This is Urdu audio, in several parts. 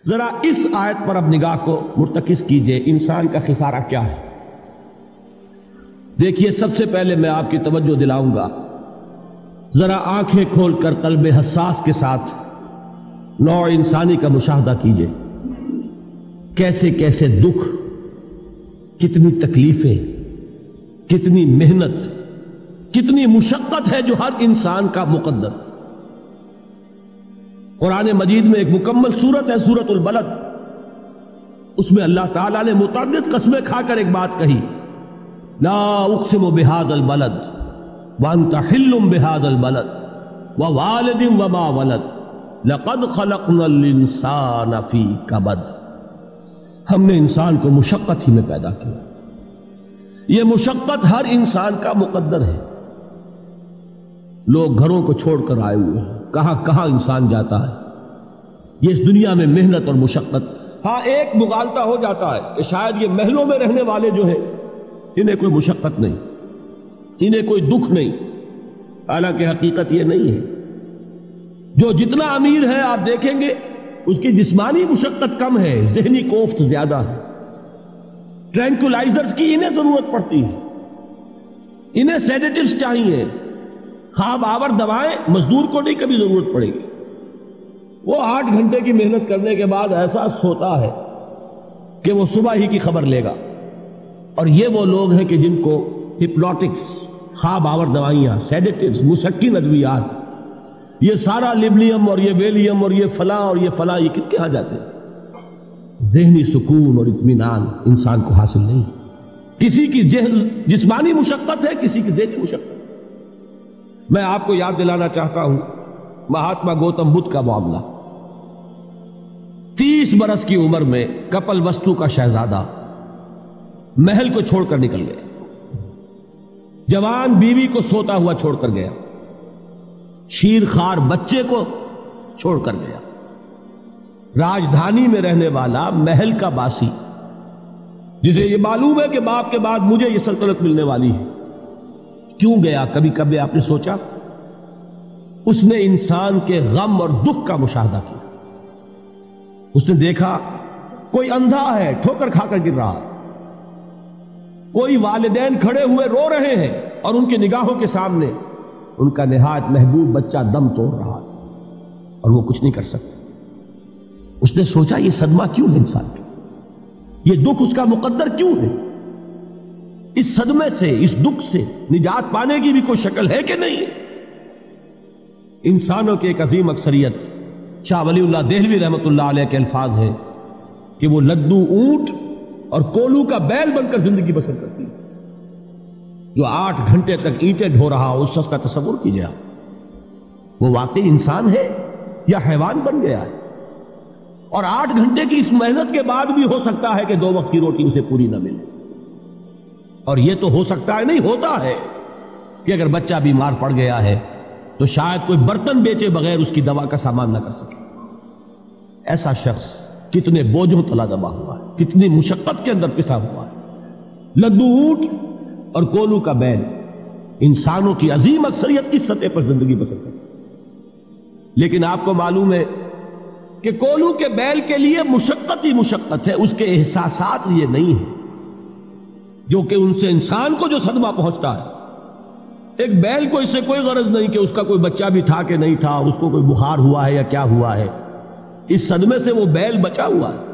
ذرا اس آیت پر اب نگاہ کو مرتکز کیجئے، انسان کا خسارہ کیا ہے؟ دیکھیے، سب سے پہلے میں آپ کی توجہ دلاؤں گا، ذرا آنکھیں کھول کر قلب حساس کے ساتھ نوع انسانی کا مشاہدہ کیجئے، کیسے کیسے دکھ، کتنی تکلیفیں، کتنی محنت، کتنی مشقت ہے جو ہر انسان کا مقدر۔ قرآن مجید میں ایک مکمل سورت ہے، سورت البلد، اس میں اللہ تعالیٰ نے متعدد قسمیں کھا کر ایک بات کہی، لا اقسم بہذا البلد وانت حل بہذا البلد ووالد وما ولد لقد خلقنا الانسان فی کبد۔ ہم نے انسان کو مشقت ہی میں پیدا کیا، یہ مشقت ہر انسان کا مقدر ہے۔ لوگ گھروں کو چھوڑ کر آئے ہوئے ہیں، کہاں کہاں انسان جاتا ہے، یہ اس دنیا میں محنت اور مشقت۔ ہاں ایک مغالطہ ہو جاتا ہے کہ شاید یہ محلوں میں رہنے والے جو ہیں انہیں کوئی مشقت نہیں، انہیں کوئی دکھ نہیں، حالانکہ حقیقت یہ نہیں ہے۔ جو جتنا امیر ہے آپ دیکھیں گے اس کی جسمانی مشقت کم ہے، ذہنی کوفت زیادہ ہے۔ ٹرینکولائزرز کی انہیں ضرورت پڑتی ہے، انہیں سیڈیٹیوز چاہیے، خواب آور دوائیں مزدور کو نہیں کبھی ضرورت پڑے گی۔ وہ 8 گھنٹے کی محنت کرنے کے بعد ایسا سوتا ہے کہ وہ صبح ہی کی خبر لے گا۔ اور یہ وہ لوگ ہیں کہ جن کو ہپنوٹکس، خواب آور دوائیاں، سیڈیٹیوز، مسکن ادویات، یہ سارا لیبلیم اور یہ ویلیم اور یہ فلاں اور یہ فلاں، یہ کن کے ہاں جاتے ہیں؟ ذہنی سکون اور اطمینان انسان کو حاصل نہیں۔ کسی کی جسمانی مشقت ہے، کسی کی ذہنی مشقت۔ میں آپ کو یاد دلانا چاہتا ہوں مہاتما گوتم بدھ کا معاملہ۔ 30 برس کی عمر میں کپل وستو کا شہزادہ محل کو چھوڑ کر نکل گیا، جوان بیوی کو سوتا ہوا چھوڑ کر گیا، شیر خوار بچے کو چھوڑ کر گیا۔ راجدھانی میں رہنے والا محل کا باسی، جسے یہ معلوم ہے کہ باپ کے بعد مجھے یہ سلطنت ملنے والی ہے، کیوں گیا؟ کبھی کبھی آپ نے سوچا؟ اس نے انسان کے غم اور دکھ کا مشاہدہ کیا۔ اس نے دیکھا کوئی اندھا ہے، ٹھوکر کھا کر گر رہا ہے، کوئی والدین کھڑے ہوئے رو رہے ہیں اور ان کی نگاہوں کے سامنے ان کا نہایت محبوب بچہ دم توڑ رہا ہے اور وہ کچھ نہیں کر سکتا۔ اس نے سوچا یہ صدمہ کیوں ہے انسان کا، یہ دکھ اس کا مقدر کیوں ہے؟ اس صدمے سے، اس دکھ سے نجات پانے کی بھی کوئی شکل ہے کہ نہیں؟ انسانوں کی ایک عظیم اکثریت، شاہ ولی اللہ دہلوی رحمۃ اللہ علیہ کے الفاظ ہیں کہ وہ لدو اونٹ اور کولو کا بیل بن کر زندگی بسر کرتی ہے۔ جو 8 گھنٹے تک اینٹیں ڈھو رہا ہو، اس شخص کا تصور کیجیے آپ، وہ واقعی انسان ہے یا حیوان بن گیا ہے؟ اور 8 گھنٹے کی اس محنت کے بعد بھی ہو سکتا ہے کہ 2 وقت کی روٹی اسے پوری نہ ملے۔ اور یہ تو ہو سکتا ہے، نہیں ہوتا ہے کہ اگر بچہ بیمار پڑ گیا ہے تو شاید کوئی برتن بیچے بغیر اس کی دوا کا سامان نہ کر سکے۔ ایسا شخص کتنے بوجھوں تلا دبا ہوا ہے، کتنی مشقت کے اندر پسا ہوا ہے۔ لدو اونٹ اور کولو کا بیل انسانوں کی عظیم اکثریت کی سطح پر زندگی بسر کرتی ہے۔ لیکن آپ کو معلوم ہے کہ کولو کے بیل کے لیے مشقت ہی مشقت ہے، اس کے احساسات یہ نہیں ہیں جو کہ ان سے انسان کو جو صدمہ پہنچتا ہے۔ ایک بیل کو اس سے کوئی غرض نہیں کہ اس کا کوئی بچہ بھی تھا کہ نہیں تھا، اس کو کوئی بخار ہوا ہے یا کیا ہوا ہے، اس صدمے سے وہ بیل بچا ہوا ہے۔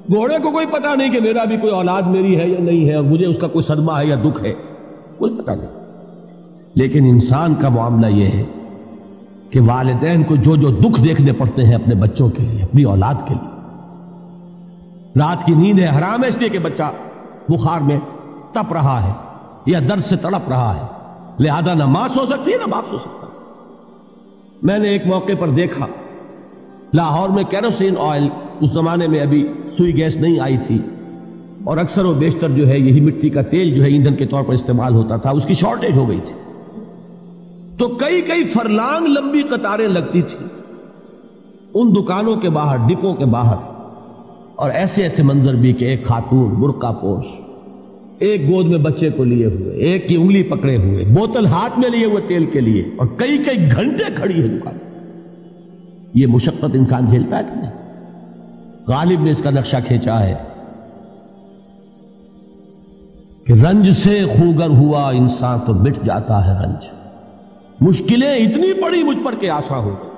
گھوڑے کو کوئی پتہ نہیں کہ میرا بھی کوئی اولاد میری ہے یا نہیں ہے، اور مجھے اس کا کوئی صدمہ ہے یا دکھ ہے، کوئی پتہ نہیں۔ لیکن انسان کا معاملہ یہ ہے کہ والدین کو جو جو دکھ دیکھنے پڑتے ہیں اپنے بچوں کے لیے، اپنی اولاد کے لیے۔ رات کی نیند ہے حرام ہے اس لیے کہ بچہ بخار میں تپ رہا ہے یا درد سے تڑپ رہا ہے، لہذا نہ ماں سو سکتی ہے نہ باپ سو سکتا۔ میں نے ایک موقع پر دیکھا لاہور میں کیروسین آئل، اس زمانے میں ابھی سوئی گیس نہیں آئی تھی، اور اکثر و بیشتر جو ہے یہی مٹی کا تیل جو ہے ایندھن کے طور پر استعمال ہوتا تھا، اس کی شارٹیج ہو گئی تھی۔ تو کئی فرلانگ لمبی قطاریں لگتی تھی ان دکانوں کے باہر، ڈپوں کے باہر، اور ایسے ایسے منظر بھی کہ ایک خاتون برقع پوش، ایک گود میں بچے کو لیے ہوئے، ایک کی انگلی پکڑے ہوئے، بوتل ہاتھ میں لیے ہوئے تیل کے لیے، اور کئی گھنٹے کھڑی ہے دکان۔ یہ مشقت انسان جھیلتا ہے کہ نہیں؟ غالب نے اس کا نقشہ کھینچا ہے کہ رنج سے خوگر ہوا انسان تو مٹ جاتا ہے رنج. مشکلیں اتنی پڑی مجھ پر کہ آسان ہو گئی.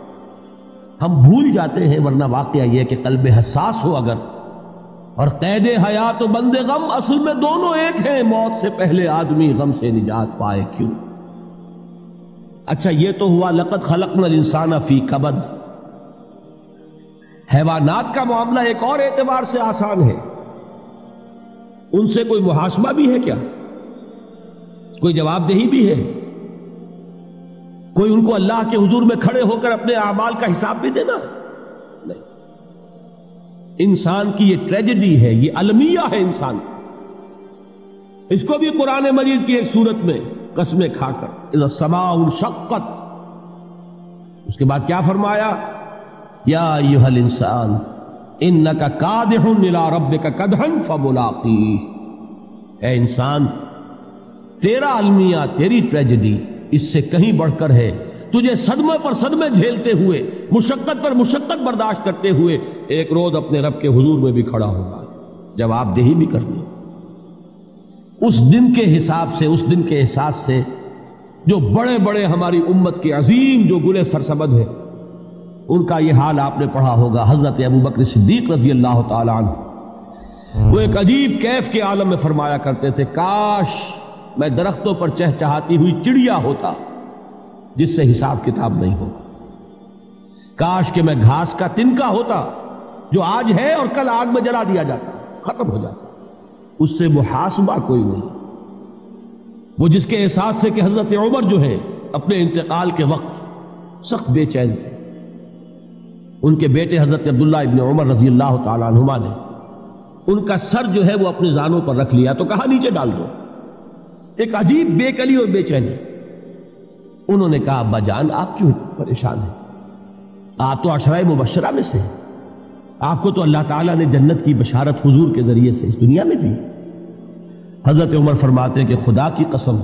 ہم بھول جاتے ہیں، ورنہ واقعہ یہ کہ قلب حساس ہو اگر اور قید حیات و بند غم اصل میں دونوں ایک ہیں. موت سے پہلے آدمی غم سے نجات پائے کیوں؟ اچھا یہ تو ہوا لقد خلقنا الانسان فی کبد. حیوانات کا معاملہ ایک اور اعتبار سے آسان ہے. ان سے کوئی محاسبہ بھی ہے کیا؟ کوئی جواب دہی بھی ہے؟ کوئی ان کو اللہ کے حضور میں کھڑے ہو کر اپنے اعمال کا حساب بھی دینا؟ نہیں. انسان کی یہ ٹریجڈی ہے، یہ المیہ ہے انسان. اس کو بھی قرآن مجید کی ایک سورت میں قسمیں کھا کر اذا السماء انشقت، اس کے بعد کیا فرمایا؟ یا ایھا الانسان انک کادح الی ربک کدحا فملاقیہ. اے انسان، تیرا المیہ، تیری ٹریجڈی اس سے کہیں بڑھ کر ہے. تجھے صدمے پر صدمے جھیلتے ہوئے، مشقت پر مشقت برداشت کرتے ہوئے ایک روز اپنے رب کے حضور میں بھی کھڑا ہوگا، جواب دہی بھی کرنی. اس دن کے حساب سے، اس دن کے احساس سے جو بڑے بڑے ہماری امت کے عظیم جو گلے سرسبد ہیں، ان کا یہ حال آپ نے پڑھا ہوگا. حضرت ابوبکر صدیق رضی اللہ تعالی عنہ وہ ایک عجیب کیف کے عالم میں فرمایا کرتے تھے، کاش میں درختوں پر چہچہاتی ہوئی چڑیا ہوتا جس سے حساب کتاب نہیں ہو. کاش کہ میں گھاس کا تنکا ہوتا جو آج ہے اور کل آگ میں جلا دیا جاتا، ختم ہو جاتا. اس سے محاسبہ کوئی نہیں. وہ جس کے احساس سے کہ حضرت عمر جو ہے اپنے انتقال کے وقت سخت بے چین تھے. ان کے بیٹے حضرت عبداللہ ابن عمر رضی اللہ تعالی عنہما نے ان کا سر جو ہے وہ اپنے زانوں پر رکھ لیا تو کہا نیچے ڈال دو. ایک عجیب بے کلی اور بے چینی. انہوں نے کہا ابا جان آپ کیوں پریشان ہیں؟ آپ تو عشرہ مبشرہ میں سے، آپ کو تو اللہ تعالیٰ نے جنت کی بشارت حضور کے ذریعے سے اس دنیا میں دی. حضرت عمر فرماتے ہیں کہ خدا کی قسم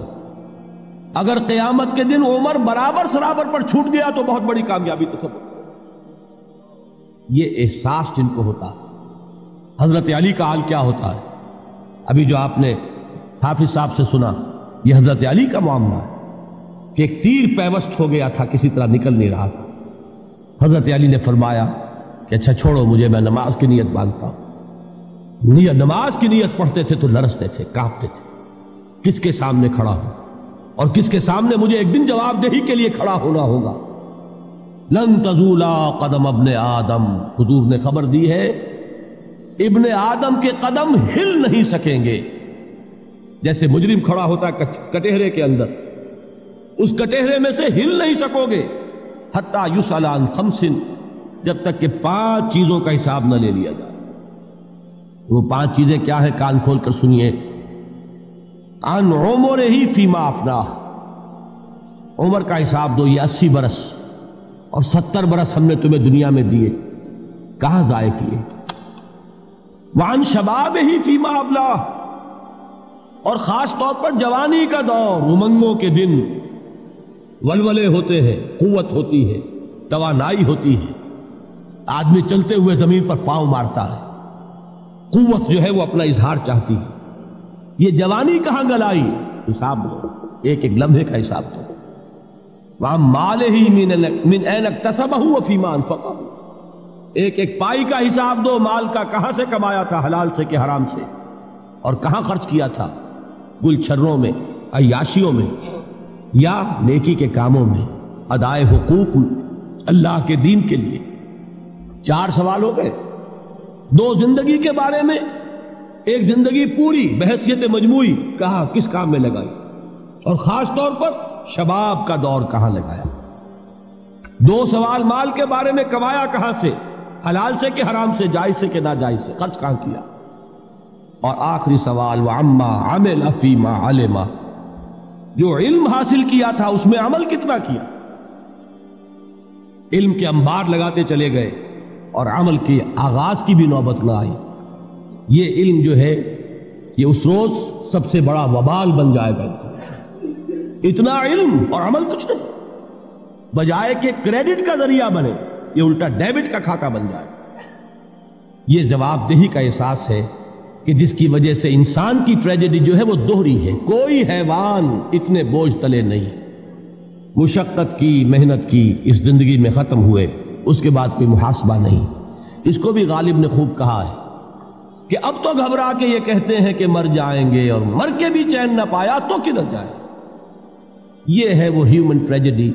اگر قیامت کے دن عمر برابر سرابر پر چھوٹ گیا تو بہت بڑی کامیابی تصور. یہ احساس جن کو ہوتا ہے. حضرت علی کا حال کیا ہوتا ہے؟ ابھی جو آپ نے حافظ صاحب سے سنا، یہ حضرت علی کا معاملہ ہے کہ ایک تیر پیوست ہو گیا تھا، کسی طرح نکل نہیں رہا تھا. حضرت علی نے فرمایا کہ اچھا چھوڑو مجھے، میں نماز کی نیت باندھتا ہوں. نماز کی نیت پڑھتے تھے تو لرزتے تھے، کانپتے تھے. کس کے سامنے کھڑا ہوں اور کس کے سامنے مجھے ایک دن جواب دہی کے لیے کھڑا ہونا ہوگا. لن تزولا قدم ابن آدم، حضور نے خبر دی ہے ابن آدم کے قدم ہل نہیں سکیں گے. جیسے مجرم کھڑا ہوتا ہے کٹہرے کے اندر، اس کٹہرے میں سے ہل نہیں سکو گے حتی یسأل عن خمس، جب تک کہ 5 چیزوں کا حساب نہ لے لیا جائے. وہ 5 چیزیں کیا ہیں؟ کان کھول کر سنیے. عن عمرہ فیما افناہ، عمر کا حساب دو. یہ 80 برس اور 70 برس ہم نے تمہیں دنیا میں دیے، کہاں ضائع کیے؟ وعن شبابہ فیما ابلاہ، اور خاص طور پر جوانی کا دور، امنگوں کے دن، ولولے ہوتے ہیں، قوت ہوتی ہے، توانائی ہوتی ہے، آدمی چلتے ہوئے زمین پر پاؤں مارتا ہے، قوت جو ہے وہ اپنا اظہار چاہتی ہے. یہ جوانی کہاں گلائی؟ حساب دو، ایک ایک لمحے کا حساب دو. وَعَن مَالِهِ مِنْ أَيْنَ اكْتَسَبَهُ وَفِيمَا أَنْفَقَهُ، ایک ایک پائی کا حساب دو. مال کا کہاں سے کمایا تھا، حلال سے کہ حرام سے، اور کہاں خرچ کیا تھا، گل چھروں میں، عیاشیوں میں، یا نیکی کے کاموں میں، ادائے حقوق اللہ کے دین کے لیے. 4 سوال ہو گئے. 2 زندگی کے بارے میں، ایک زندگی پوری بحیثیت مجموعی کہاں کس کام میں لگائی، اور خاص طور پر شباب کا دور کہاں لگایا. 2 سوال مال کے بارے میں، کمایا کہاں سے، حلال سے کہ حرام سے، جائز سے کہ ناجائز سے، خرچ کہاں کیا. اور آخری سوال وَعَمَّا عَمِلَ فِيمَا عَلِمَ، جو علم حاصل کیا تھا اس میں عمل کتنا کیا. علم کے انبار لگاتے چلے گئے اور عمل کے آغاز کی بھی نوبت نہ آئی. یہ علم جو ہے یہ اس روز سب سے بڑا وبال بن جائے گا. اتنا علم اور عمل کچھ نہیں، بجائے کہ کریڈٹ کا ذریعہ بنے یہ الٹا ڈیبٹ کا کھاتا بن جائے. یہ جواب دہی کا احساس ہے کہ جس کی وجہ سے انسان کی ٹریجڈی جو ہے وہ دوہری ہے. کوئی حیوان اتنے بوجھ تلے نہیں. مشقت کی، محنت کی، اس زندگی میں ختم ہوئے، اس کے بعد کوئی محاسبہ نہیں. اس کو بھی غالب نے خوب کہا ہے کہ اب تو گھبرا کے یہ کہتے ہیں کہ مر جائیں گے، اور مر کے بھی چین نہ پایا تو کدھر جائیں. یہ ہے وہ ہیومن ٹریجڈی